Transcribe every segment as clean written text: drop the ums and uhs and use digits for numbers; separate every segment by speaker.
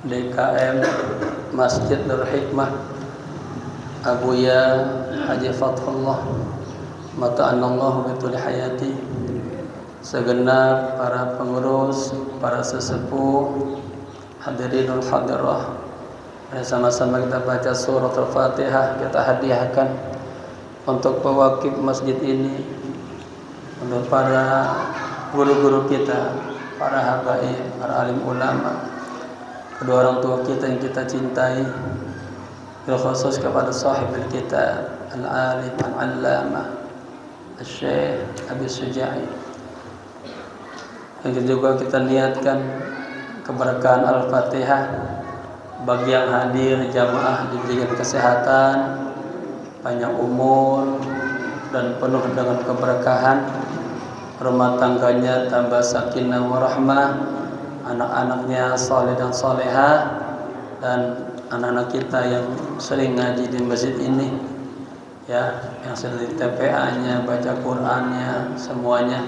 Speaker 1: DKM Masjid Nur Hikmah Abuya Haji Fathullah mata'anallahu bituli hayati, segenap para pengurus, para sesepuh, hadirinul hadirah. Sama-sama kita baca surat Al-Fatihah, kita hadiahkan untuk pewakif masjid ini, untuk para guru-guru kita, para habaib, para alim ulama, kedua orang tua kita yang kita cintai, terkhusus kepada sahib kita al-alim al-allama Syekh Abi Suja'i. Yang juga kita niatkan keberkahan Al-Fatihah bagi yang hadir jamaah, diberikan kesehatan, panjang umur dan penuh dengan keberkahan, rumah tangganya tambah sakinah warahmah, anak-anaknya saleh dan salehah, dan anak-anak kita yang sering ngaji di masjid ini, ya, yang sering di TPA-nya, baca Qur'annya, semuanya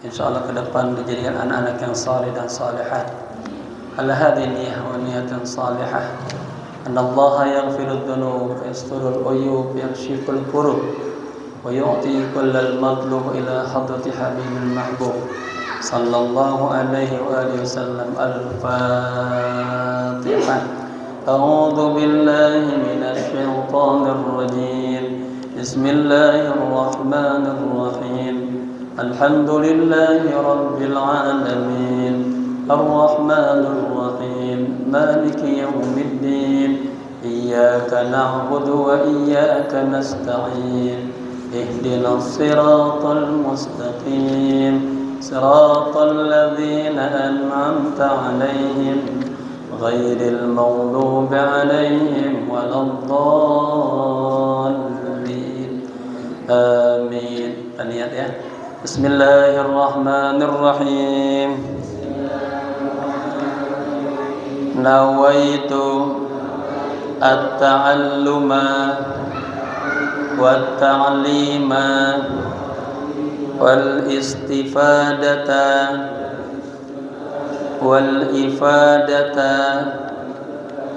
Speaker 1: insyaallah ke depan dijadikan anak-anak yang saleh dan salehah. Ala hadhihi niyyah wa niyatan salihah. Anallaha yaghfirudz dzunub, yasturul uyub, yakshiful kurub, wa yu'ti kullal matlub ila hadrati habibil mahbub sallallahu alaihi wa alihi wasallam. Al-Fatihah. A'udzu billahi minasy syaithanir rajim. Bismillahirrahmanirrahim. Alhamdulillahi rabbil alamin. Ar-Rahmanir Rahim. Maliki yaumiddin. Iyyaka na'budu wa iyyaka nasta'in. Ihdinas siratal mustaqim. Siratal ladzina an'amta 'alaihim ghairil maghdubi 'alaihim waladdallin. Amin. Niat ya. Bismillahirrahmanirrahim. Nawaitu at-ta'alluma wat-ta'lima wal-istifadata wal-ifadata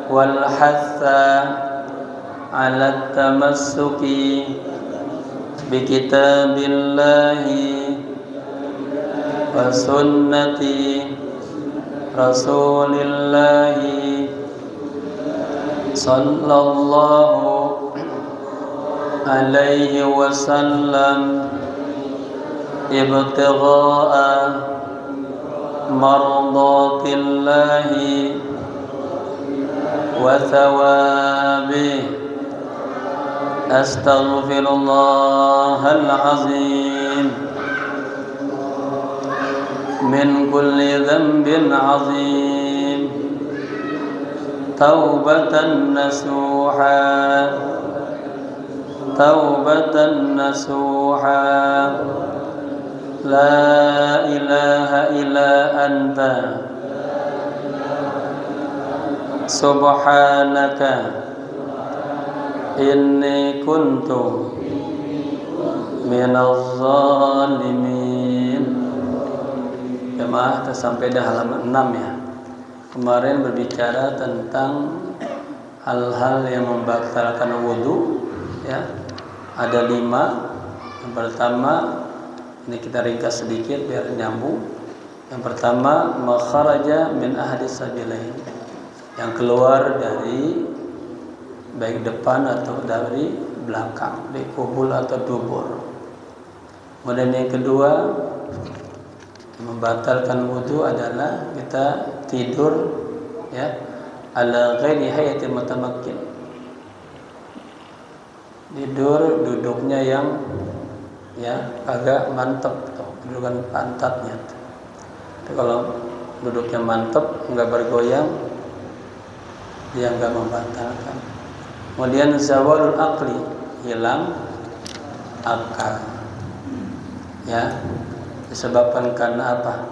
Speaker 1: wal-hatha ala at-tamassuki bi kitabillahi wa sunnati Rasulillahi sallallahu alaihi wasallam ibtigha'a mardatillahi wa thawabi. Astaghfirullahal azim min kulli dhanbin azim, taubatan nasuha, taubatan nasuha. La ilaha illa anta subhanaka inni kuntu minaz zalimin. Jemaah, kita sampai di halaman 6 ya. Kemarin berbicara tentang hal-hal yang membatalkan wudu, ya. Ada 5. Yang pertama, ini kita ringkas sedikit biar nyambung. Yang pertama, makharaja min ahadis sabilain, yang keluar dari baik depan atau dari belakang, di kubul atau dubur. Kemudian yang kedua, membatalkan wudu adalah kita tidur, ya, ala ghairi hayatin mutamakkin, tidur duduknya yang, ya, agak mantap tuh, dudukan pantatnya tuh. Kalau duduknya mantap, enggak bergoyang, dia enggak membatalkan. Kemudian zawalul aqli, hilang akal, ya, disebabkan karena apa?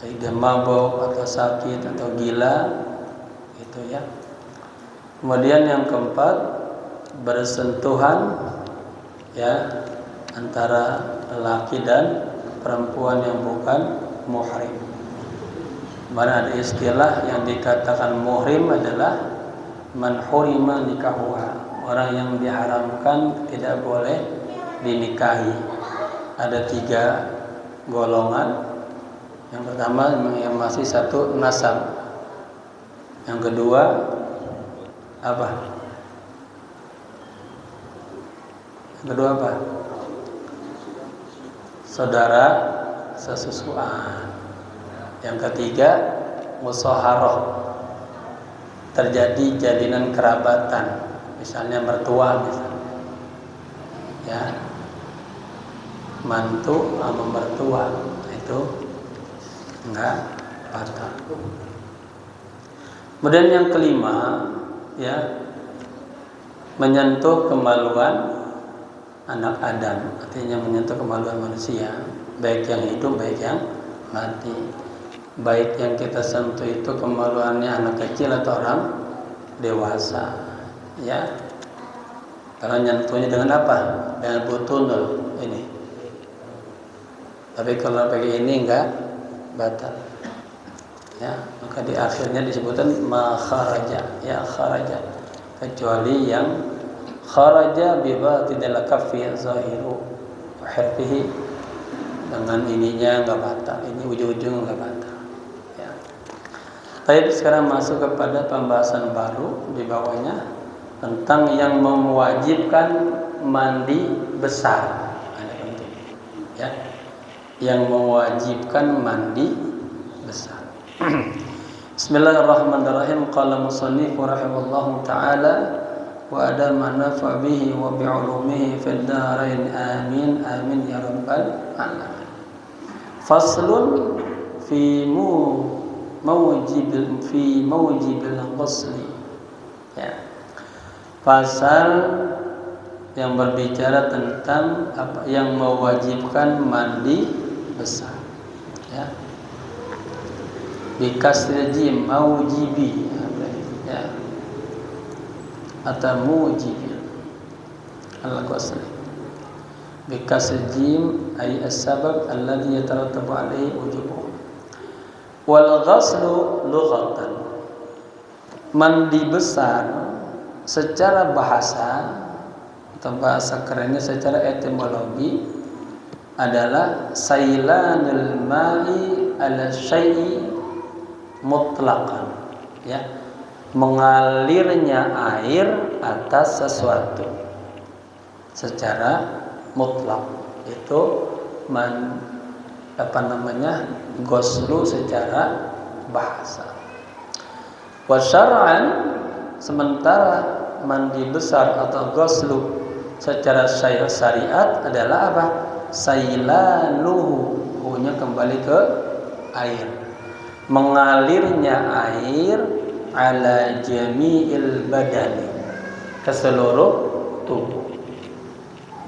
Speaker 1: Dia mabuk atau sakit atau gila, gitu ya. Kemudian yang keempat, bersentuhan, ya, antara lelaki dan perempuan yang bukan muhrim. Mana ada istilah yang dikatakan muhrim adalah man hurima nikahuha, orang yang diharamkan tidak boleh dinikahi. Ada 3 golongan. Yang pertama yang masih satu nasab. Yang kedua apa? Yang kedua apa? Saudara sesusuan. Yang ketiga musaharah, terjadi jalinan kerabatan, misalnya mertua misalnya, ya, mantu sama mertua itu enggak batal. Kemudian yang kelima, ya, menyentuh kemaluan anak Adam, artinya menyentuh kemaluan manusia, baik yang hidup baik yang mati. Baik yang kita sentuh itu kemaluannya anak kecil atau orang dewasa, ya. Kalau nyentuhnya dengan apa? Dengan butunul ini. Tapi kalau pakai ini enggak batal. Ya, maka di akhirnya disebutkan ma kharaja, ya kharaja, kecuali yang kharaja bi batinil kaffi zahiru wa hirfihi, dengan ininya enggak batal, ini ujung-ujung enggak batal. Baik, sekarang masuk kepada pembahasan baru di bawahnya tentang yang mewajibkan mandi besar. Ada penting, ya, yang mewajibkan mandi besar. Bismillahirrahmanirrahim. Qala musannifu rahimallahu ta'ala wa adama nafa bihi wa bi'ulumihi fid dharain amin amin ya rabbal alamin. Faslun fi mawjibil ghusli, ya, pasal yang berbicara tentang apa yang mewajibkan mandi besar, ya, bikasril jim mawjibi, ya, atau mujibi al-ghusli bikasril jim ay as-sabab alladhi yatarattabu alaihi wujubuhu. Wal ghuslu lughatan, mandi besar secara bahasa atau bahasa kerennya secara etimologi adalah sailanul ma'i ala syai'i mutlaqan, ya, mengalirnya air atas sesuatu secara mutlak. Itu ghuslu secara bahasa. Wa syar'an, sementara mandi besar atau ghuslu secara syariat adalah apa? Sailanuhu, hunya kembali ke air, mengalirnya air ala jami'il badani, ke seluruh tubuh.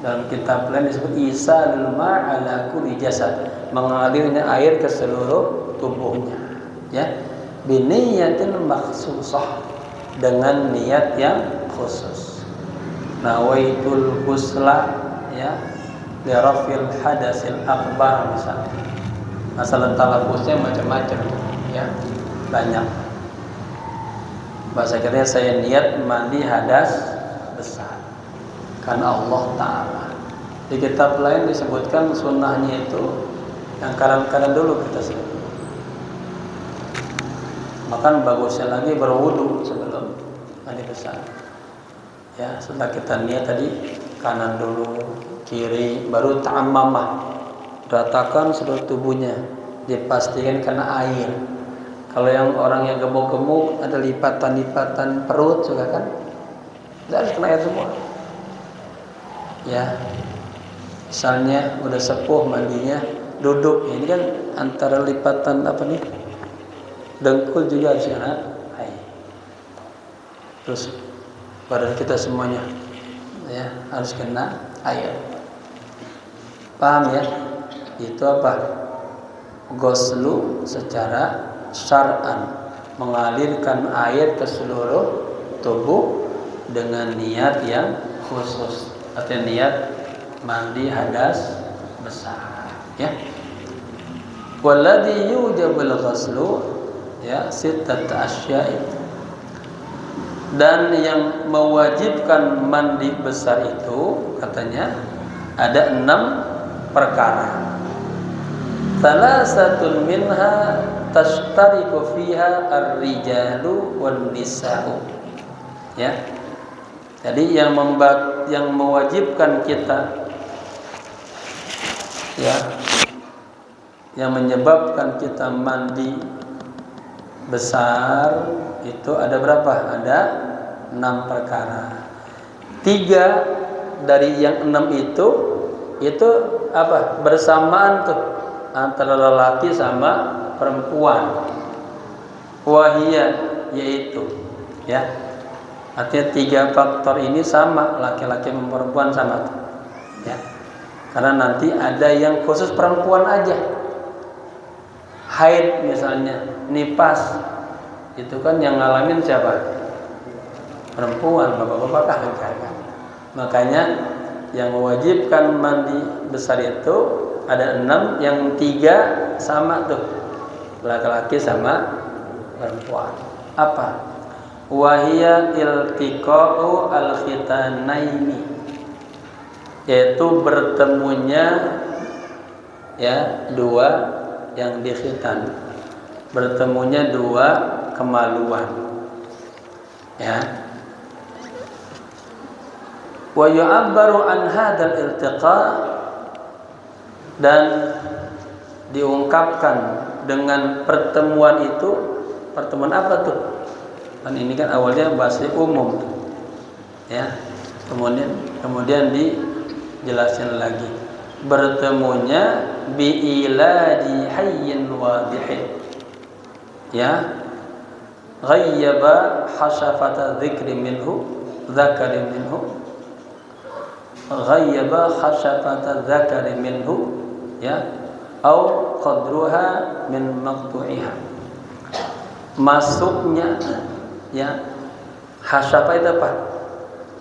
Speaker 1: Dalam kitab lain disebut isalul ma'ala kulli jasad, mengalirnya air ke seluruh tubuhnya, ya, biniyatin makhsusah, dengan niat yang khusus. Nawaitul ghusla, ya, li rafil hadasil akbar misalnya. Masalah talafuznya macam-macam, ya, banyak. Bahasa Arabnya saya niat mandi hadas besar karena Allah Ta'ala. Di kitab lain disebutkan sunnahnya itu yang kanan-kanan dulu kita sebut. Makan bagusnya lagi berwudu sebelum mandi besar. Ya, setelah kita niat tadi kanan dulu, kiri, baru ta'ammamah, ratakan seluruh tubuhnya, dipastikan kena air. Kalau yang orang yang gemuk-gemuk ada lipatan-lipatan perut juga kan, tidak harus kena air semua. Ya, misalnya udah sepuh mandinya duduk, ini kan antara lipatan apa nih, dengkul juga harus kena air. Terus badan kita semuanya, ya, harus kena air. Paham ya? Itu apa? Ghuslu secara syar'an, mengalirkan air ke seluruh tubuh dengan niat yang khusus, atau niat mandi hadas besar, ya. Walladhi yujabul ghuslu, ya, sittat asya'i. Dan yang mewajibkan mandi besar itu katanya ada 6 perkara. Salasatun minha tashtariku fiha ar-rijalu wan nisa'u. Ya. Jadi yang mewajibkan kita, ya, yang menyebabkan kita mandi besar itu ada berapa? Ada 6 perkara. 3 dari yang 6 itu apa? Bersamaan tuh antara lelaki sama perempuan. Wahia, yaitu, ya. Artinya 3 faktor ini sama, laki-laki dan perempuan sama tuh. Ya. Karena nanti ada yang khusus perempuan aja. Haid misalnya, nifas, itu kan yang ngalamin siapa? Perempuan, bapak-bapak kan. Makanya yang mewajibkan mandi besar itu ada 6, yang 3 sama tuh, laki-laki sama perempuan. Apa? Wahia iltiqa'u al-khitanaini, yaitu bertemunya, ya, 2 yang dikhitan, bertemunya 2 kemaluan, ya. Wa yu'abbaru an hadzal iltiqa', dan diungkapkan dengan pertemuan itu. Pertemuan apa tuh? Kan ini kan awalnya bahasa umum, ya. Kemudian dijelaskan lagi. Bertemunya bi'iladi hayyin wadihin, ya, ghayyaba hasyafata dzikri minhu dzakari minhu, ghayyaba hasyafata dzakari minhu, ya, au qadruha min maqtu'iha. Masuknya, ya, hasyafa itu apa?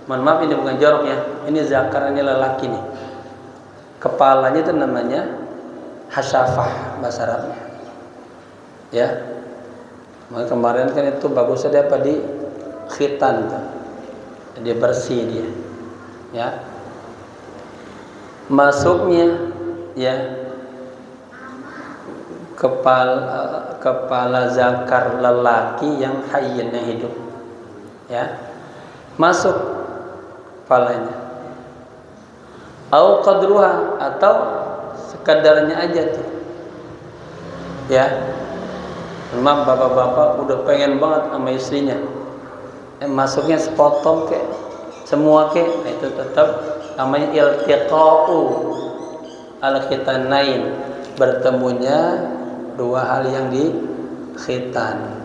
Speaker 1: Mohon maaf, ini bukan jorok, ya. Ini zakarnya lelaki nih. Kepalanya itu namanya hasyafah bahasa Arabnya, ya. Maka kemarin kan itu bagusnya dia apa, di khitan tuh. Dia bersih dia, ya. Masuknya, ya, kepala zakar lelaki yang hayyin, yang hidup, ya, masuk kepalanya. Au qadruha, atau sekadarnya aja tuh, ya. Memang bapak-bapak udah pengen banget sama istrinya, masuknya sepotong kek, semua kek, itu tetap namanya iltiqa'u al-khitanain, bertemunya 2 hal yang dikhitan.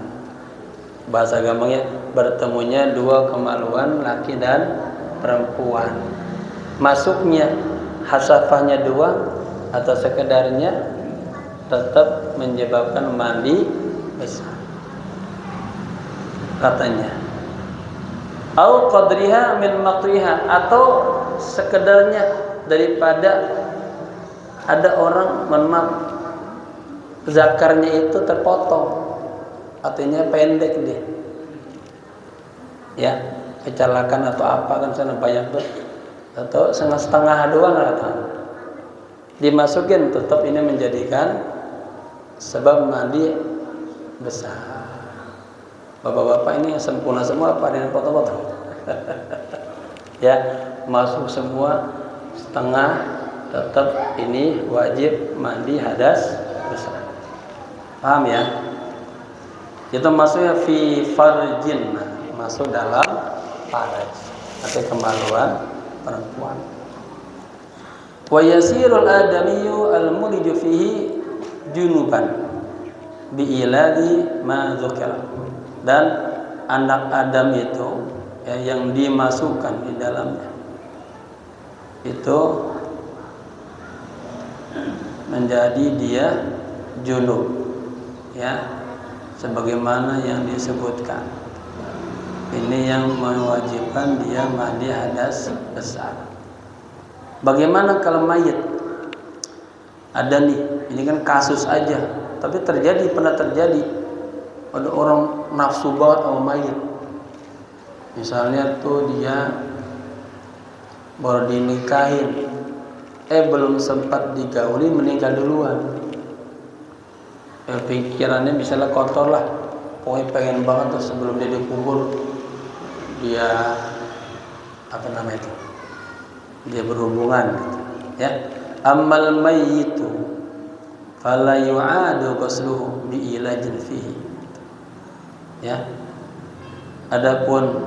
Speaker 1: Bahasa gampangnya, bertemunya 2 kemaluan laki dan perempuan. Masuknya hasafahnya 2 atau sekedarnya tetap menyebabkan mandi besar, katanya. Au qadriha min maqriha, atau sekedarnya daripada ada orang, memang zakarnya itu terpotong, artinya pendek dia, ya, kecelakaan atau apa kan sana banyak tuh, atau setengah doang katanya, dimasukin, tetap ini menjadikan sebab mandi besar. Bapak-bapak ini sempurna semua apa dengan foto-foto? Ya, masuk semua setengah, tetap ini wajib mandi hadas besar. Paham, ya? Itu masuknya fi farjin, masuk dalam faraj atau kemaluan perempuan. Wa yasirul adamiyyu al-muliju fihi junuban bi iladi ma dzukira. Dan anak Adam itu, ya, yang dimasukkan di dalamnya itu menjadi dia junub, ya, sebagaimana yang disebutkan. Ini yang mewajibkan dia mandi hadas besar. Bagaimana kalau mayit? Ada nih, ini kan kasus aja, tapi pernah terjadi. Ada orang nafsu banget sama mayit. Misalnya tuh dia baru dinikahin, belum sempat digauli meninggal duluan. Pikirannya misalnya kotor lah, pokoknya pengen banget tuh sebelum dia dikubur dia dia berhubungan gitu, ya. Ammal mayyitu fala yu'adu ghusluhu bi ilajin fihi, ya. Adapun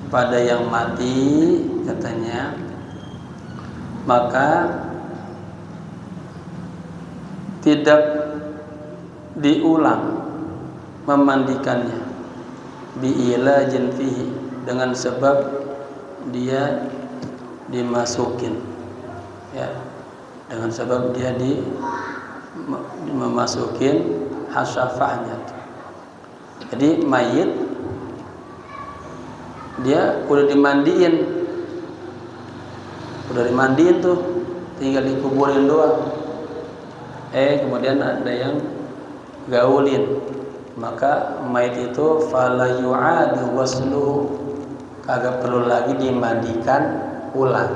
Speaker 1: pada yang mati katanya, maka tidak diulang memandikannya biilajin fihi, dengan sebab dia dimasukin, ya, dengan sebab dia memasukin hasafahnya. Jadi mayit dia udah dimandiin tuh, tinggal dikuburin doang. Kemudian ada yang gaulin, maka mayit itu fala yu'adu wasluhu, kagak perlu lagi dimandikan ulang,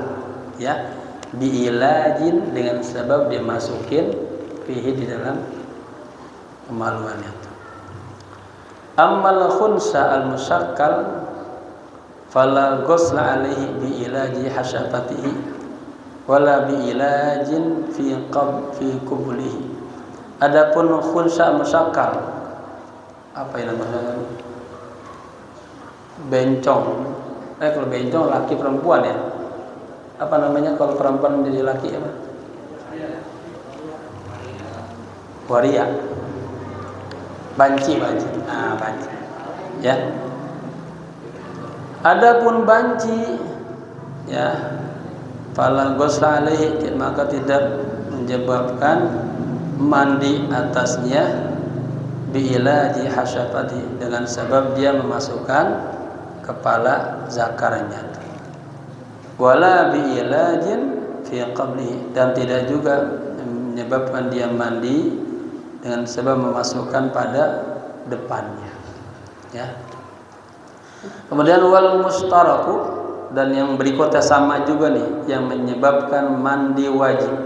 Speaker 1: ya, biilajin, dengan sebab dimasukin fihi, di dalam kemaluannya. Ammal khunsa al musakkal fala ghusla alaihi biilaji hasyafatihi wala biilajin fi kublihi. Adapun khunsa musakkal, apa yang namanya, bencong. Kalau bencong laki perempuan, ya. Apa namanya kalau perempuan menjadi laki, apa? Waria. Banci. Banci. Ya. Adapun banci, ya, fala ghusla alaihi, maka tidak menyebabkan mandi atasnya biilaji hasyafati, dengan sebab dia memasukkan kepala zakarnya, wala biilajin fi qablihi, dan tidak juga menyebabkan dia mandi dengan sebab memasukkan pada depannya, ya. Kemudian wal mustaraku, dan yang berikutnya sama juga nih, yang menyebabkan mandi wajib,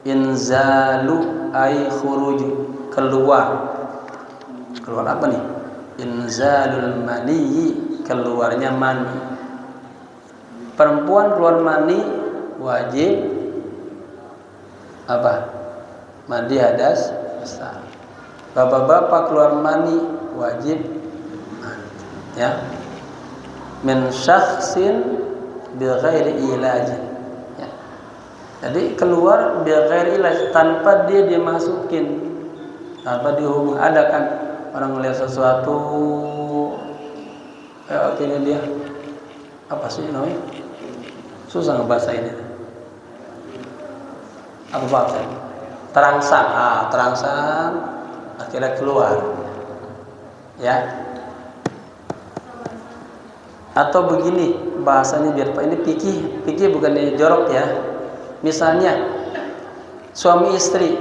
Speaker 1: inzalu ay khuruju, keluar apa nih? Inzalul maniyyi, keluarnya mani. Perempuan keluar mani wajib apa? Mandi hadas besar. Bapak-bapak keluar mani wajib mandi, ya. Min syakhsin bi ghairi ilajin, ya. Jadi keluar bi ghairi ilaj, tanpa dia dimasukin, tanpa dihubung. Ada kan orang melihat sesuatu, akhirnya dia apa sih namanya? Susah ngebahasa ini. Apa bahasa? Terangsang, terangsang, akhirnya keluar, ya. Atau begini bahasanya, biar ini pikir bukannya jorok, ya. Misalnya suami istri,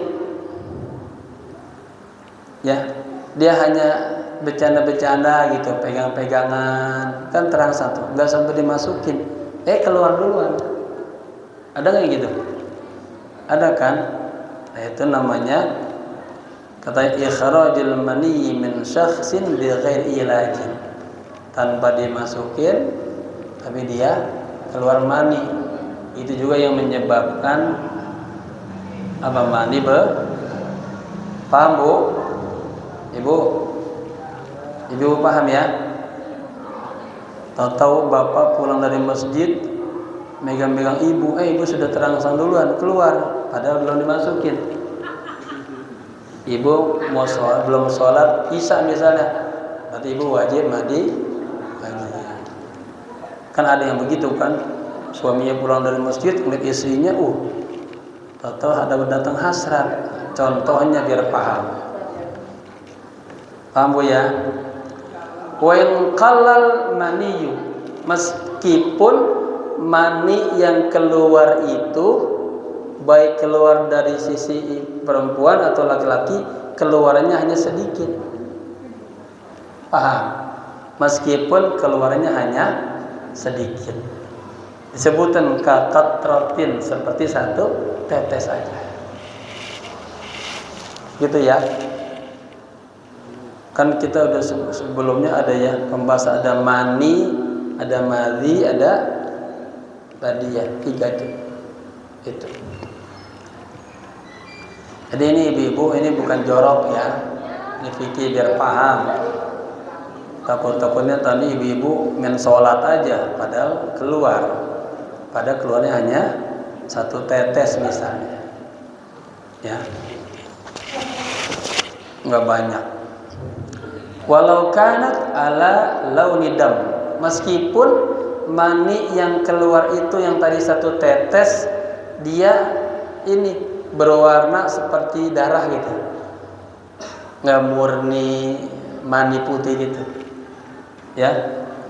Speaker 1: ya, dia hanya bercanda-bercanda gitu, pegang-pegangan, kan terangsang tuh, nggak sampai dimasukin, keluar duluan. Ada nggak gitu? Ada kan? Nah, itu namanya kata ikhrajul mani min syakhsin bi ghairi ilajin, tanpa dimasukin tapi dia keluar mani. Itu juga yang menyebabkan apa? Mani paham, Bu? Ibu paham, ya? Tahu-tahu bapak pulang dari masjid megang-megang ibu, ibu sudah terangsang duluan keluar, padahal belum dimasukin. Ibu mau sholat, belum sholat isya misalnya, berarti ibu wajib mandi lagi. Kan ada yang begitu kan, suaminya pulang dari masjid ngeliat istrinya, tahu-tahu ada datang hasrat. Contohnya biar paham, Bu, ya? Wa in qallal maniyu, meskipun mani yang keluar itu baik keluar dari sisi perempuan atau laki-laki, keluarannya hanya sedikit, Paham? Meskipun keluarnya hanya sedikit. Disebutkan kaqatratin, seperti satu tetes saja. Gitu ya. Kan kita udah sebelumnya ada ya pembahasan, ada mani, ada madhi, ada tadi ya 3 itu. Jadi ini ibu-ibu, ini bukan jorok ya. Ini fikih biar paham. Takut-takutnya tadi ibu-ibu main sholat aja, padahal pada keluarnya hanya 1 tetes misalnya, ya, nggak banyak. Walau kanat ala launi dam, meskipun mani yang keluar itu yang tadi 1 tetes, dia ini berwarna seperti darah gitu, nggak murni mani putih gitu, ya.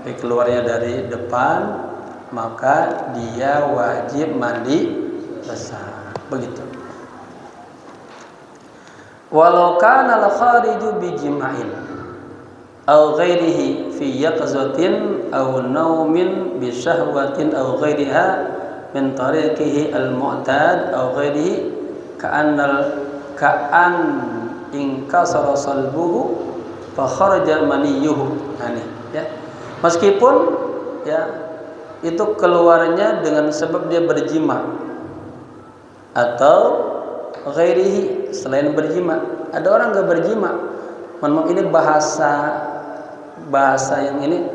Speaker 1: Tapi keluarnya dari depan, maka dia wajib mandi besar, begitu. Walau kana al-khariju bi jima'in aw ghairihi fi yaqzatin aw naumin bi syahwatin aw ghairiha min tariqihi al-mu'tad aw ghairihi ka'an inkasara salbuhu fa kharaja maniyuhu. Ini ya. Meskipun ya itu keluarnya dengan sebab dia berjima atau ghairihi, selain berjima. Ada orang enggak berjima. Memang ini bahasa yang ini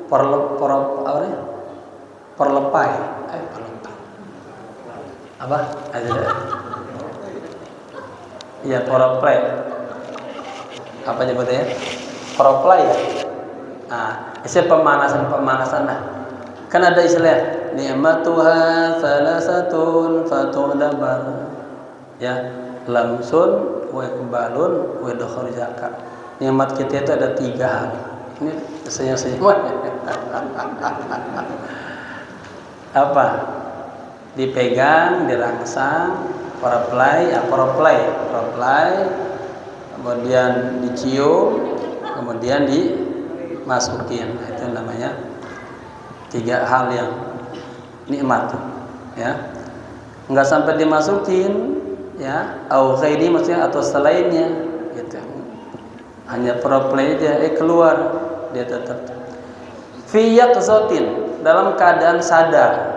Speaker 1: perlepai. Apa? Iya, foreplay. Apa nyebutnya? Foreplay ya. Nah, istilah pemanasan lah. Kan ada istilah ni'matuha salasatun fatu'dabar. Ya, lamsun wa iqbalun wa idkhar zakat. Nikmat kita itu ada 3 hal. Ini senyum-senyum. Apa? Dipegang, dirangsang, foreplay, kemudian dicium, kemudian dimasukin. Itu namanya 3 hal yang nikmat, ya. Enggak sampai dimasukin, ya, au ghairi maksudnya atau selainnya, gitu. Hanya foreplay aja, keluar dia tetap. Fi yaqzatin, dalam keadaan sadar,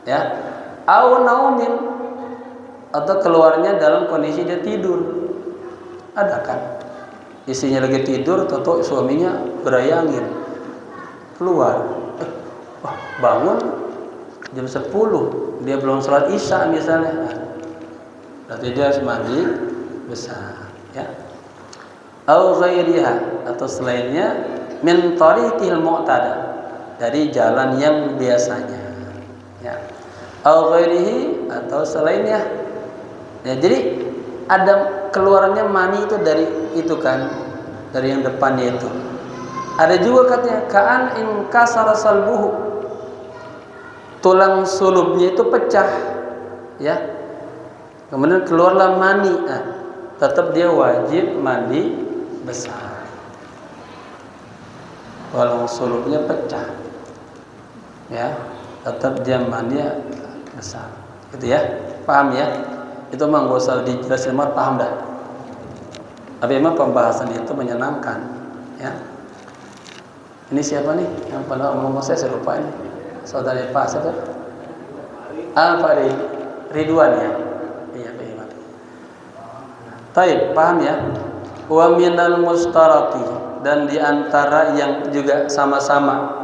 Speaker 1: ya. Au naumin, atau keluarnya dalam kondisi dia tidur. Ada kan? Istrinya lagi tidur, toto suaminya berayangin, keluar. Wah, bangun jam 10, dia belum sholat isya misalnya. Berarti dia harus mandi besar, ya. Au ghairiha, atau selainnya, min tariqil mu'tada, dari jalan yang biasanya, ya. Au ghairihi, atau selainnya. Ya, jadi ada keluarannya mani itu dari itu kan, dari yang depannya itu. Ada juga katanya ka'an inkasara salbuhu, tulang sulubnya itu pecah, ya. Kemudian keluarlah mani. Nah, tetap dia wajib mandi besar walau sulubnya pecah, ya, tetap dia mandi besar, gitu ya. Paham ya? Itu mah nggak usah dijelasin, mah paham dah. Tapi emang pembahasan itu menyenangkan, ya. Ini siapa nih yang pada ngomong, saya lupa ini. Saudara Pak siapa? Pak Ridwan ya. Iya, Pak Iman. Taib, paham ya? Wa minal mustarati, dan diantara yang juga sama-sama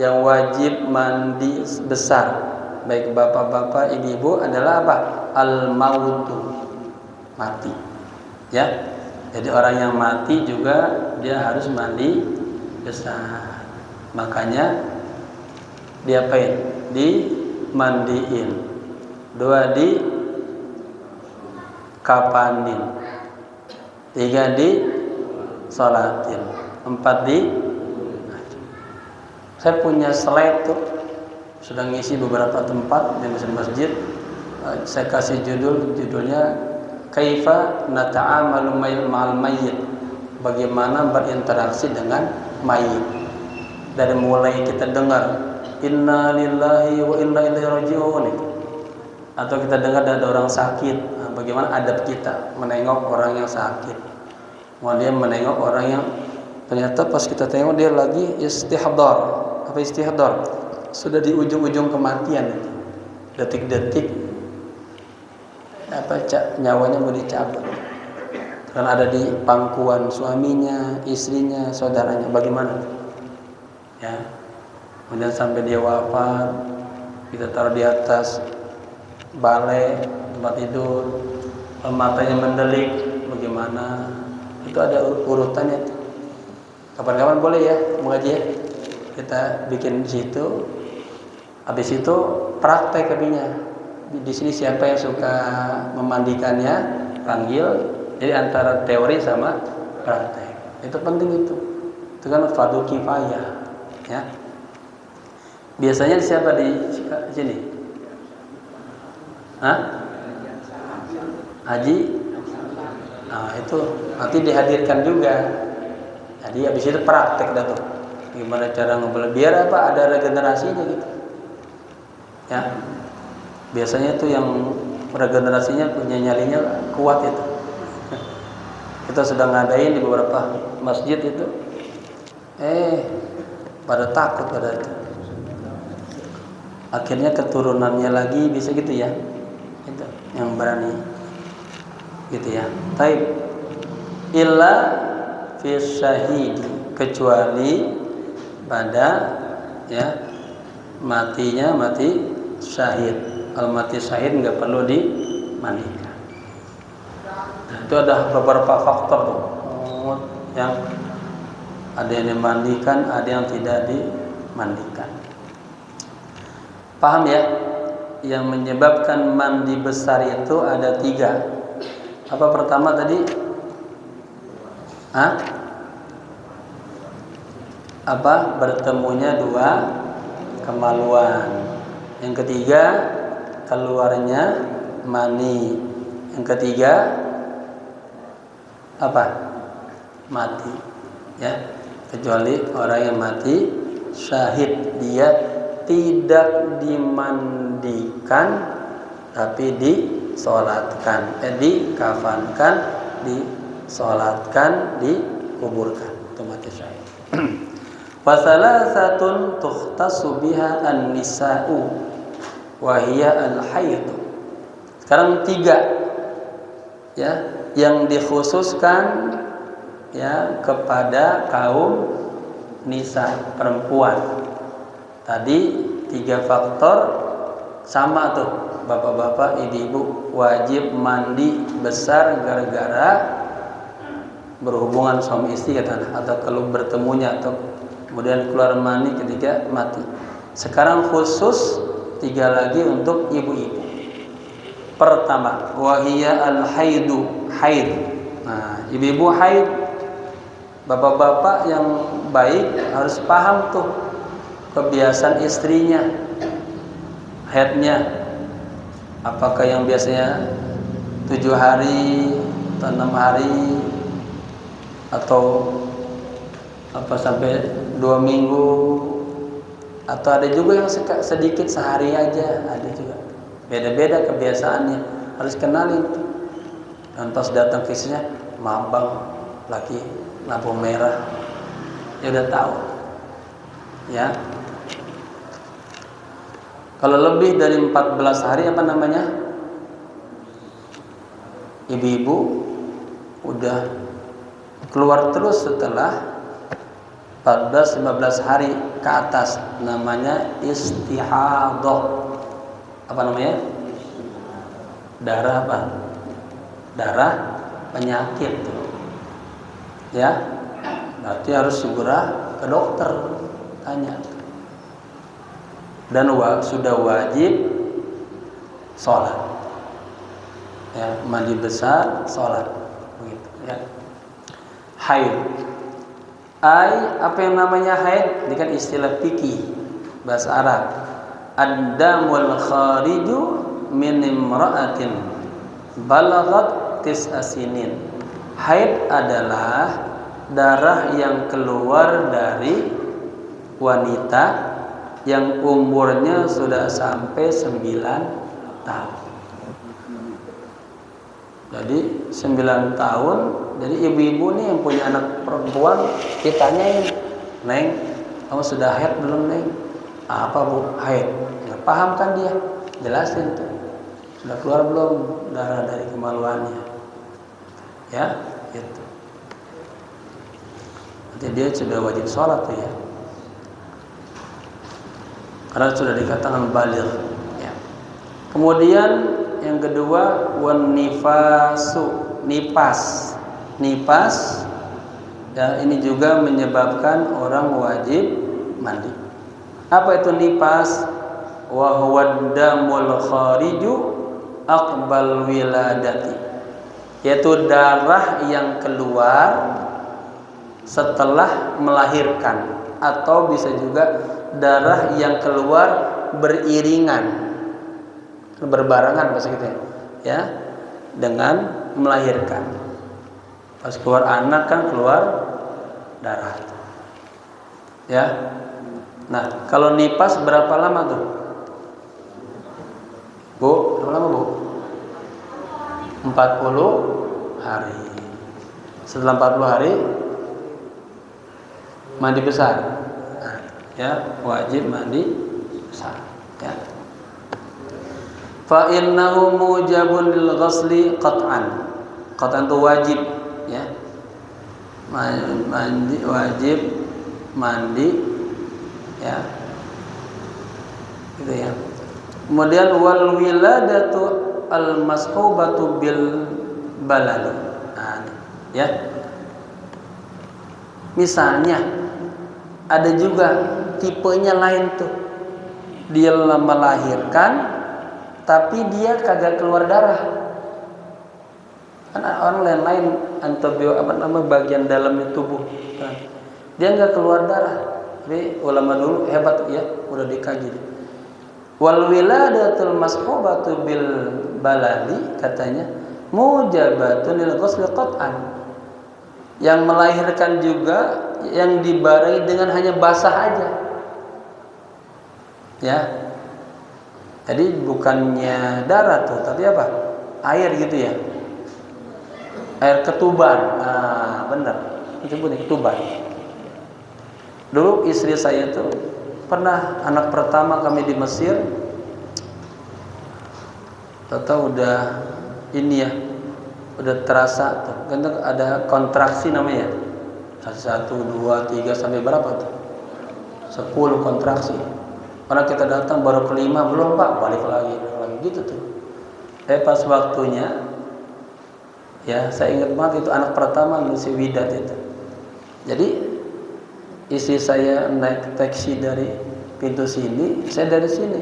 Speaker 1: yang wajib mandi besar, baik bapak-bapak, ibu-ibu, adalah apa? Al-mautu, mati, ya. Jadi orang yang mati juga dia harus mandi besar. Makanya diapain? Dimandiin. 2 di kapanin. 3 di sholatin. 4 di. Saya punya slide tuh, sudah ngisi beberapa tempat di masjid. Saya kasih judulnya Kaifa nata'amalu ma'al mayyit, bagaimana berinteraksi dengan mayit. Dari mulai kita dengar inna lillahi wa inna ilaihi raji'un, atau kita dengar ada orang sakit, bagaimana adab kita menengok orang yang sakit, kemudian menengok orang yang ternyata pas kita tengok dia lagi istihdar. Apa istihdar? Sudah di ujung-ujung kematian, detik-detik nyawanya mau dicabut, karena ada di pangkuan suaminya, istrinya, saudaranya. Bagaimana? Ya, kemudian sampai dia wafat, kita taruh di atas balai tempat tidur, matanya mendelik, bagaimana? Itu ada urutannya. Kapan-kapan boleh ya mengaji ya, kita bikin di situ. Habis itu praktek kabinya. Di sini siapa yang suka memandikannya, panggil. Jadi antara teori sama praktek. Itu penting itu. Itu kan fardhu kifayah. Ya. Biasanya siapa di sini? Hah? Haji? Nah, itu nanti dihadirkan juga. Jadi habis itu praktek dah tuh. Gimana cara ngobrol biar apa ada regenerasinya gitu. Ya. Biasanya itu yang regenerasinya punya nyalinya kuat itu. Kita sudah ngadain di beberapa masjid itu. Pada takut pada itu. Akhirnya keturunannya lagi bisa gitu ya. Itu yang berani. Gitu ya. Taib. Illa fi syahid, kecuali pada ya matinya mati syahid. Kalau mati syahid nggak perlu dimandikan. Nah, itu ada beberapa faktor tuh yang ada yang dimandikan, ada yang tidak dimandikan. Paham ya? Yang menyebabkan mandi besar itu ada 3. Apa pertama tadi? Apa? Bertemunya 2 kemaluan. Yang ketiga, keluarnya mani. Yang ketiga, apa? Mati. Ya, kecuali orang yang mati syahid, dia tidak dimandikan tapi disolatkan, dikafankan, disolatkan, dikuburkan. Itu mati syahid. Fasalasatun tukhtasu biha an-nisa'u wa hiya al-haid. Sekarang 3 ya yang dikhususkan ya kepada kaum nisa, perempuan. Tadi 3 faktor sama tuh, bapak-bapak, ibu-ibu wajib mandi besar gara-gara berhubungan suami istri katakan, atau kalau bertemunya, atau kemudian keluar mani ketika mati. Sekarang khusus 3 lagi untuk ibu-ibu. Pertama, wahiyya al-haidu, haid. Nah, ibu-ibu haid, bapak-bapak yang baik harus paham tuh kebiasaan istrinya, haidnya. Apakah yang biasanya 7 hari atau 6 hari atau apa sampai 2 minggu, atau ada juga yang sedikit sehari aja, ada juga. Beda-beda kebiasaannya, harus kenalin. Dan pas datang ke istrinya, mabang lagi lampu merah, ya udah tahu. Ya. Kalau lebih dari 14 hari apa namanya? Ibu-ibu udah keluar terus setelah 14-15 hari ke atas, namanya istihadah. Apa namanya? Darah apa? Darah penyakit. Ya, berarti harus segera ke dokter tanya. Dan sudah wajib sholat. Ya, mandi besar, sholat. Begitu. Ya. Haid. Apa yang namanya haid? Ini kan istilah fikih bahasa Arab. Ad-damul khariju min imra'atin balaghat tis'a sinin. Haid adalah darah yang keluar dari wanita yang umurnya sudah sampai 9 tahun. Jadi 9 tahun, jadi ibu-ibu nih yang punya anak perempuan, ditanyain, "Neng, kamu sudah haid belum, Neng?" "Apa, Bu? Haid?" Nggak paham kan dia? Jelasin tuh. Sudah keluar belum darah dari kemaluannya? Ya, gitu. Nanti dia sudah wajib sholat tuh ya. Karena sudah dikatakan baligh. Ya. Kemudian yang kedua, wan nifasu, nipas. Nipas ya, ini juga menyebabkan orang wajib mandi. Apa itu nipas? Wa huwa damul khariju aqbal wiladati. Yaitu darah yang keluar setelah melahirkan, atau bisa juga darah yang keluar beriringan, berbarengan bahasa kita ya, dengan melahirkan. Pas keluar anak kan keluar darah ya. Nah, kalau nipas berapa lama tuh, Bu? Berapa lama, Bu? 40 hari. Setelah 40 hari mandi besar. Nah, ya, wajib mandi besar ya. Fa innahu mujabun lil ghusli qat'an. Qat'an itu wajib ya. Mandi wajib mandi ya. Gitu ya. Kemudian wal wiladatu al mashubatu bil balal. Nah, ya. Misalnya ada juga tipenya lain tuh. Dia melahirkan tapi dia kagak keluar darah. Kan orang lain-lain antibio bagian dalamnya tubuh. Kan. Dia nggak keluar darah. Tapi ulama dulu hebat ya, udah dikaji. Wal wiladatul mashubatu bil baladi katanya mujabatun lil ghusl qat'an. Yang melahirkan juga yang dibarengi dengan hanya basah aja. Ya. Jadi bukannya darah tuh, tapi apa? Air gitu ya. Air ketuban. Nah, benar. Itu pun ketuban. Dulu istri saya tuh pernah anak pertama kami di Mesir. Tahu udah ini ya. Udah terasa tuh. Kan ada kontraksi namanya. 1, 2, 3 sampai berapa tuh? 10 kontraksi. Karena kita datang baru ke-5, belum Pak, balik lagi gitu tuh. Pas waktunya ya, saya ingat banget itu anak pertama si Widat itu. Jadi istri saya naik taksi dari pintu sini, saya dari sini.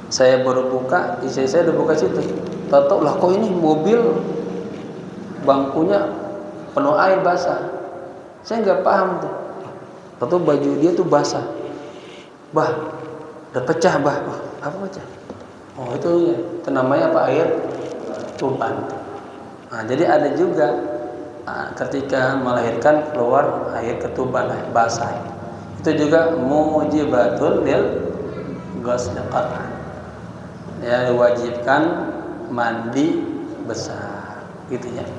Speaker 1: Saya baru buka, istri saya udah buka situ. Tahu lah, kok ini mobil bangkunya penuh air basah. Saya nggak paham tuh. Tahu baju dia tuh basah. Bah, udah pecah, Bah. Oh, apa pecah? Oh, itu ya. Itu namanya apa? Air tuban. Nah, jadi ada juga ketika melahirkan keluar air ketuban, air basah. Itu juga mujibatul lil ghusl qat'an. Ya, diwajibkan mandi besar, gitu ya.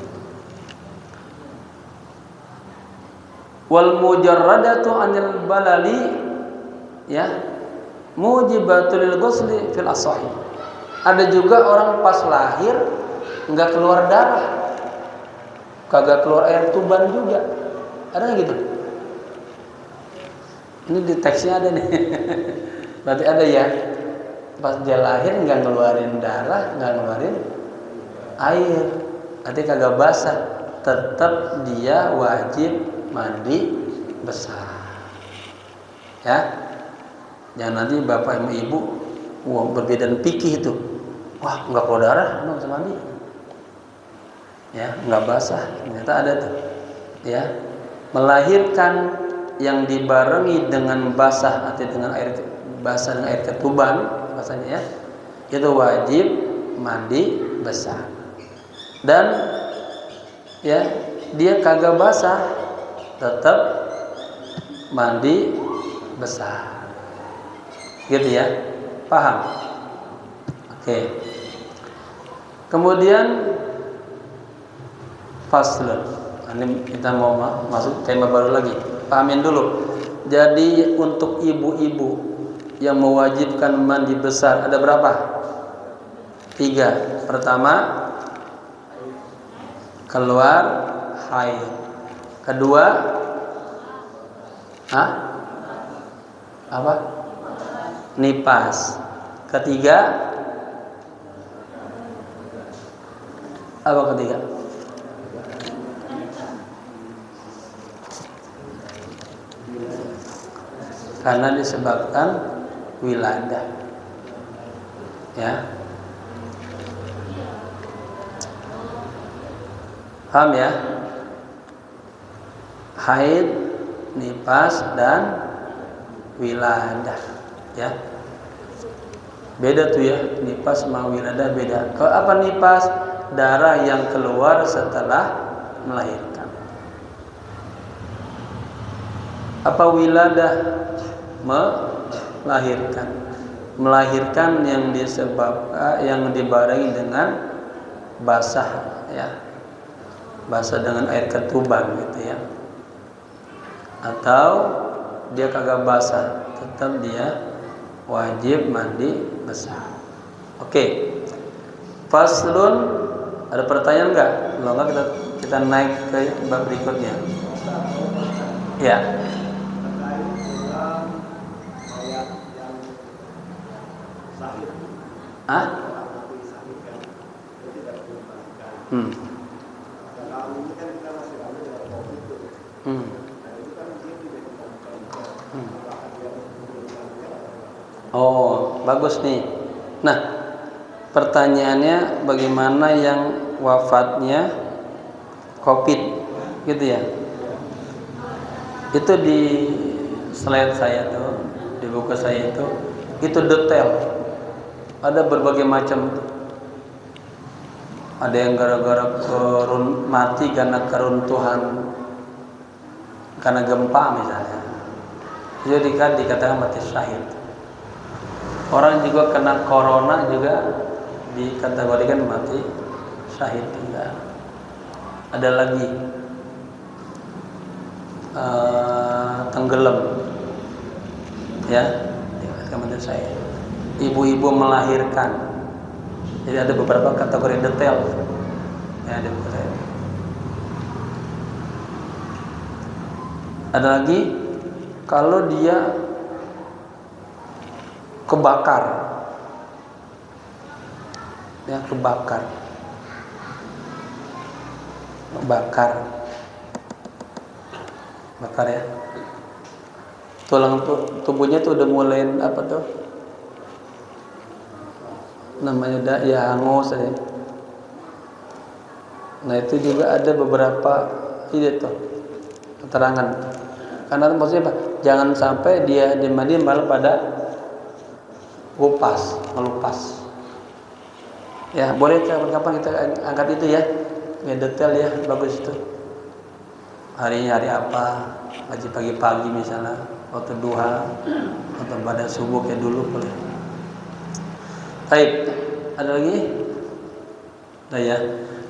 Speaker 1: Wal mujarradatu anil balali ya mujibatul lil ghusli fil asahi. Ada juga orang pas lahir enggak keluar darah, kagak keluar air tuban juga. Ada nggak gitu? Ini di teksnya ada nih. Berarti ada ya. Pas dia lahir enggak ngeluarin darah, enggak ngeluarin air, berarti kagak basah. Tetap dia wajib mandi besar. Ya. Jangan nanti bapak sama ibu berbeda pikir itu. Wah, enggak keluar darah, enggak bisa mandi. Ya, enggak basah. Ternyata ada tuh. Ya. Melahirkan yang dibarengi dengan basah atau dengan air basah dengan air ketuban, bahasanya ya. Itu wajib mandi besar. Dan ya, dia kagak basah, tetap mandi besar. Gitu ya. Paham? Oke. Kemudian faslun. Ini kita mau masuk tema baru lagi. Pahamin dulu. Jadi untuk ibu-ibu yang mewajibkan mandi besar ada berapa? 3. Pertama, keluar haid. Kedua, apa? Nipas. Ketiga, apa ketiga? Karena disebabkan wiladah. Ya. Paham ya? Haid, nipas dan wiladah, ya. Beda tuh ya, nipas sama wiladah beda. Kalau apa nipas? Darah yang keluar setelah melahirkan. Apa wiladah? Melahirkan. Melahirkan yang disebabkan, yang dibarengi dengan basah, ya. Basah dengan air ketuban gitu ya. Atau dia kagak basah, tetap dia wajib mandi besar. Oke. Faslun, ada pertanyaan enggak? Kalau enggak kita naik ke bab berikutnya. Ya. Oh, bagus nih. Nah, pertanyaannya bagaimana yang wafatnya COVID gitu ya? Itu di slide saya tuh, di buku saya itu detail. Ada berbagai macam. Ada yang gara-gara mati karena keruntuhan, karena gempa misalnya. Jadi dikatakan mati syahid. Orang juga kena corona juga dikategorikan mati syahid juga. Ada lagi tenggelam, ya, dikatakan mati syahid. Ibu-ibu melahirkan. Jadi ada beberapa kategori detail. Ya, ada beberapa. Ada lagi kalau dia kebakar, ya, bakar ya, tulang tubuhnya tuh udah mulai apa tuh namanya, udah ya hangus ya. Nah itu juga ada beberapa ide tuh keterangan, karena maksudnya apa? Jangan sampai dia dimandi malah pada melupas. Ya, boleh kapan-kapan kita angkat itu ya. Ya detail ya, bagus itu. Harinya hari apa? Ngaji pagi-pagi misalnya, waktu duha atau pada subuh kayak dulu boleh. Baik, ada lagi? Nah ya.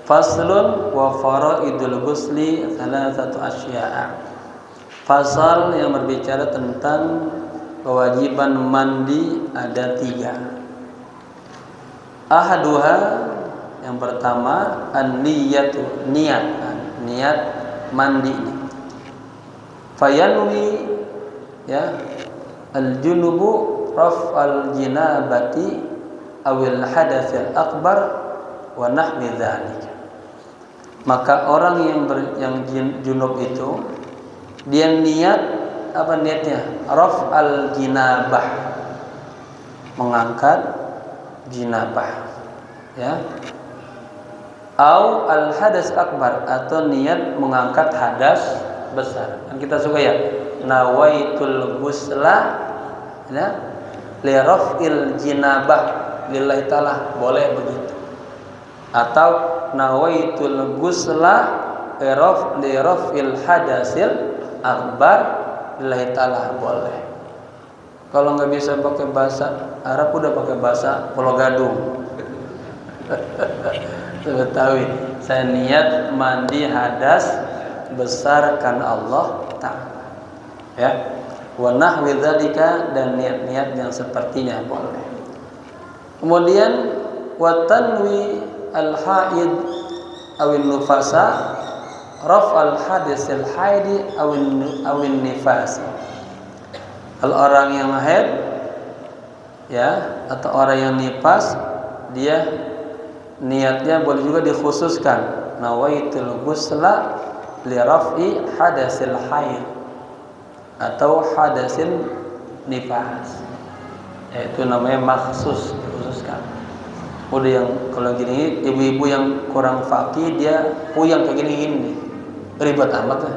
Speaker 1: Faslun wa faraidul ghusli thalathatu asya'a. Fasal yang berbicara tentang kewajiban mandi ada 3. Ahaduha, yang pertama an-niyatu, niat mandi ini. Fayanwi, ya, al-junubu raf'al jinabati awil hadatsil akbar wa nahwi dzalika. Maka orang yang junub itu dia niat, apa niatnya? Raf'al jinabah, mengangkat jinabah, ya. Au al hadas akbar, atau niat mengangkat hadas besar. Kan kita suka ya, nawaitul ghusla, ya, li raf'il jinabah lillahi ta'ala, boleh begitu. Atau nawaitul ghusla li raf'il hadasil akbar lillahi ta'ala boleh. Kalau nggak bisa pakai bahasa Arab udah pakai bahasa Pulau Gadung. Betawi, saya niat mandi hadas besar karena Allah Ta'ala. Ya. Wa nahwi dzalika, dan niat-niat yang sepertinya boleh. Kemudian wa tanwi al-haid awin nufasa raf'al hadisil haidi awin nifasi. Kalau orang yang haid ya atau orang yang nifas, dia niatnya boleh juga dikhususkan, nawaitul ghusla li raf'i hadasil haid atau hadasin nifas. Itu namanya maksus, dikhususkan. Udah yang kalau gini, ibu-ibu yang kurang fakih dia puyang kayak gini ribet amat lah.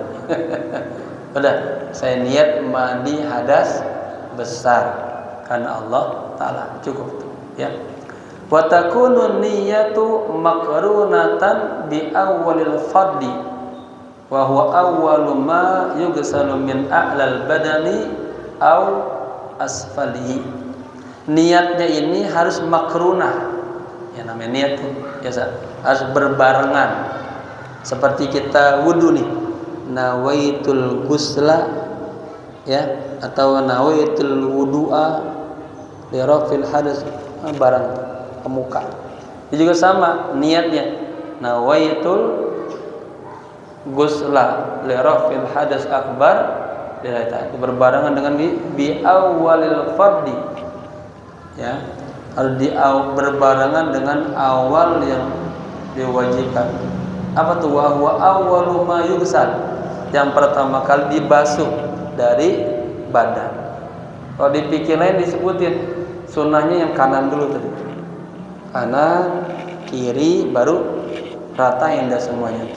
Speaker 1: Udah, saya niat mandi hadas besar karena Allah Ta'ala, cukup tuh, ya. Wa takunu niyyatu maqrunatan bi awwalil fardhi wa huwa awwalu ma yughsalu min a'lal badani aw asfalihi. Niatnya ini harus makrunah. Ya namanya niat tuh biasa harus berbarengan. Seperti kita wudu nih, nawaitul ghusla ya atau nawaitul wudu'a li rafil hadas, barang ke muka. Itu juga sama niatnya, nawaitul ghusla li rafil hadas akbar, itu berbarengan dengan bi awwalil fardhi, ya harus berbarengan dengan awal yang diwajibkan. Apa tuh? Wa huwa awwalu ma yughsal, yang pertama kali dibasuh dari badan. Kalau di fikih lain disebutin sunnahnya yang kanan dulu tadi, kanan kiri baru rata indah semuanya.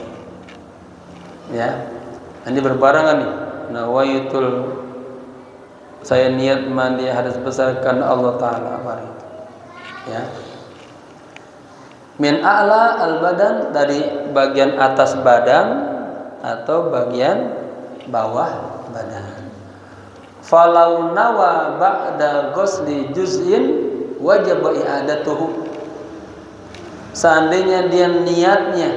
Speaker 1: Ya, ini berbarengan nih. Nawaitul, saya niat mandi hadas besar karena Allah Ta'ala. Ya, min a'la al-badan, dari bagian atas badan atau bagian bawah badan. Falau nawa ba'da ghusli juz'in wajib i'adatuhu. Seandainya dia niatnya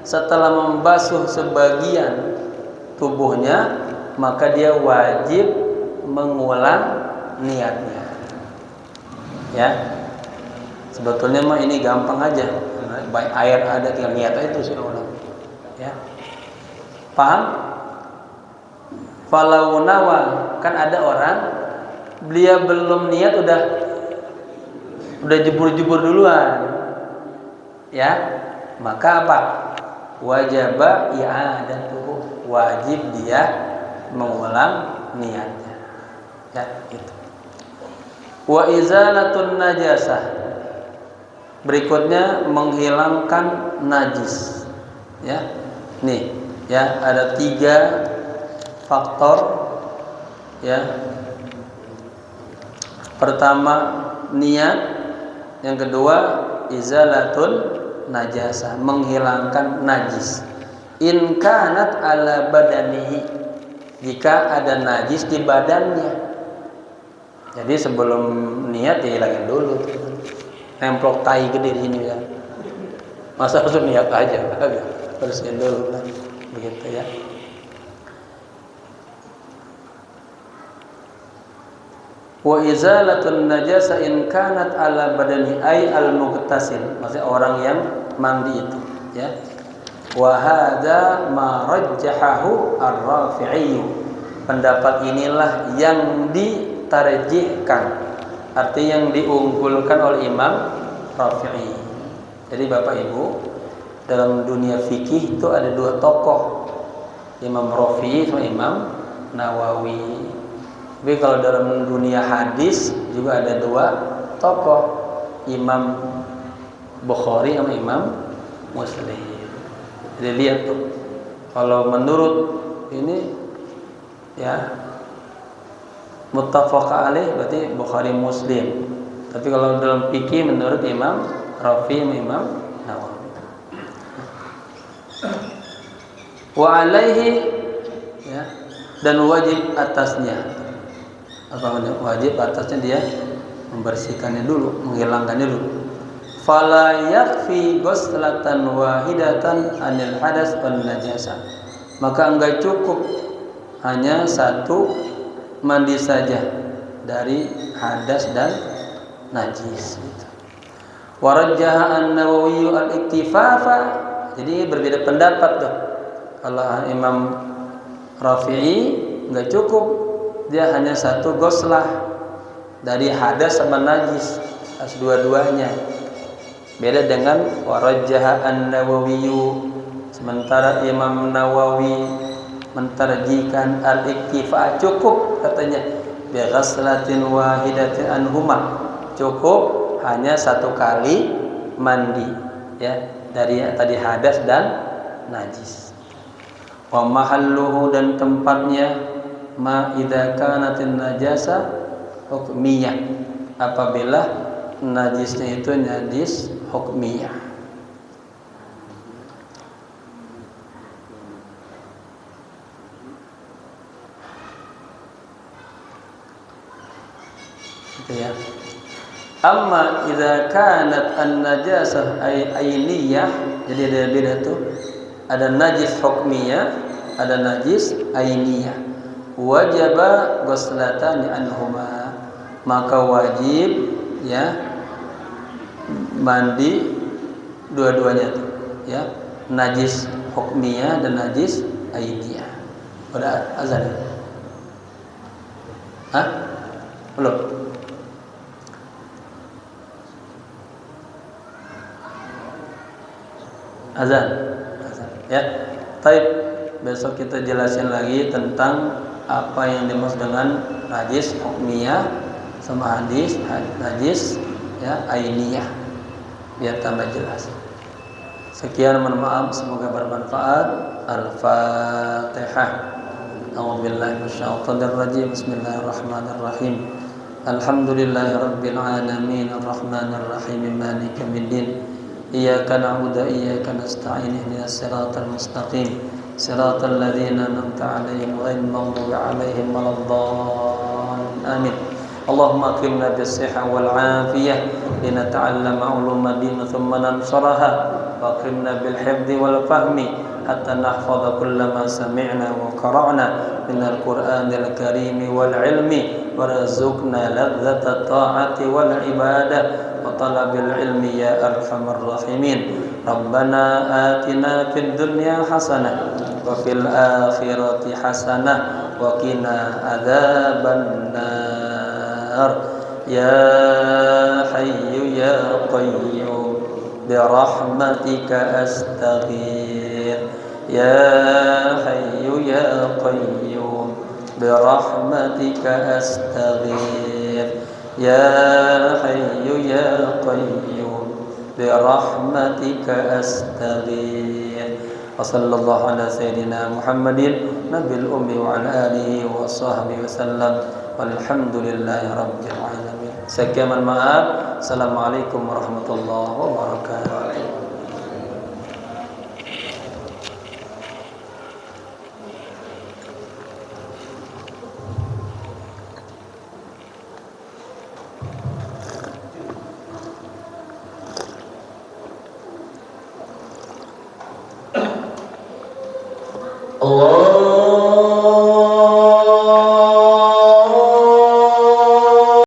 Speaker 1: setelah membasuh sebagian tubuhnya, maka dia wajib mengulang niatnya. Ya. Sebetulnya mah ini gampang aja. Baik air ada tinggal niat aja itu sih ulang. Ya. Paham? Falau nawa, kan ada orang dia belum niat udah jebur-jebur duluan. Ya. Maka apa? Wajaba i'adatuhu, wajib dia mengulang niatnya. Ya, itu. Wa izalatun najasah, berikutnya menghilangkan najis. Ya, nih, ya ada 3 faktor. Ya, pertama niat, yang kedua izalatul najasah, menghilangkan najis. In kanat ala badanihi, jika ada najis di badannya. Jadi sebelum niat ya hilangin dulu. Nemplok tai gede di sini ya. Masa harus niat aja? Bersihin dulu kan. Begitu ya. Wa izalatun najasa in kanat ala badani ay al-mughtasil, maksudnya orang yang mandi itu, ya. Wa hadza ma rajjahahu ar-Rafi'i, pendapat inilah yang ditarjihkan, artinya yang diunggulkan oleh Imam Rafi'i. Jadi Bapak Ibu, dalam dunia fikih itu ada 2 tokoh, Imam Rafi'i sama Imam Nawawi. Tapi kalau dalam dunia hadis juga ada 2 tokoh, Imam Bukhari sama Imam Muslim. Jadi lihat tuh, kalau menurut ini ya muttafaq alaih berarti Bukhari Muslim. Tapi kalau dalam fikih menurut Imam Rafi' sama Imam Nawawi. wa alaihi, ya, dan wajib atasnya. Apa wajib atasnya? Dia membersihkannya dulu, menghilangkannya dulu. Fala yakfi ghuslatan wahidatan anil hadas wan najasa. Maka enggak cukup hanya satu mandi saja dari hadas dan najis. Warajjaha an-Nawawi al-iktifafa. Jadi berbeda pendapat tuh. Kalau Imam Rafi'i enggak cukup, dia hanya satu ghuslah dari hadas sama najis, harus dua-duanya. Beda dengan warajjaha an-Nawawi. Sementara Imam Nawawi mentarjikan al-iktifa, cukup katanya bi ghaslatin wahidatin anhuma, cukup hanya satu kali mandi, ya, dari tadi hadas dan najis. Wa mahalluhu, dan tempatnya ma idza kanatin najasa hukmiyah, apabila najisnya itu najis hukmiyah. Gitu ya. Amma idza kanat an-najasah ainiyah, jadi ada beda tuh. Ada najis hukmiyah, ada najis ainiyah. Wajaba ghuslatani anhuma, maka wajib, ya, mandi dua-duanya tuh, ya, najis hukmiyah dan najis ainiyah. Udah azan? Hah? Belum? Azan, ya. Baik, besok kita jelasin lagi tentang apa yang dimaksud dengan najis hukmiyah sama najis, ya, ainiyah, biar tambah jelas. Sekian, mohon maaf, semoga bermanfaat. Al-Fatihah. A'udzubillahi minasyaitonir rajim. Bismillahirrahmanirrahim. Alhamdulillahirabbil alamin arrahmanir rahim maliki yaumiddin. Iyyaka na'budu wa iyyaka nasta'in ihdinas siratal mustaqim siratal ladzina an'amta 'alaihim ghairil maghdubi 'alaihim waladdallin. Amin. Allahumma akrimna bis-sihhati wal 'afiyah linata'allama 'uluma din thumma nansuraha wa akrimna bil hifdzi wal fahmi hatta nahfadha kullama sami'na wa qara'na minal qur'anil karim wal 'ilmi warzuqna ladzata ta'ati wal ibadah wa talabil ilmi ya arhamar rahimin. Rabbana atina fid dunya hasanah wa fil akhirati hasanah wa qina adzabannar. Ya hayyu ya qayyum bi rahmatika astaghfir. Ya hayyu ya qayyum bi rahmatika astaghfir. Ya hayyu ya qayyum bi rahmatika astaghfir. Wa sallallahu ala sayyidina Muhammadin nabil ummi wa ala alihi wa sahbihi wasallam. Walhamdulillahi rabbil alamin. Sekian, mohon maaf. Assalamualaikum warahmatullahi wabarakatuh. Allah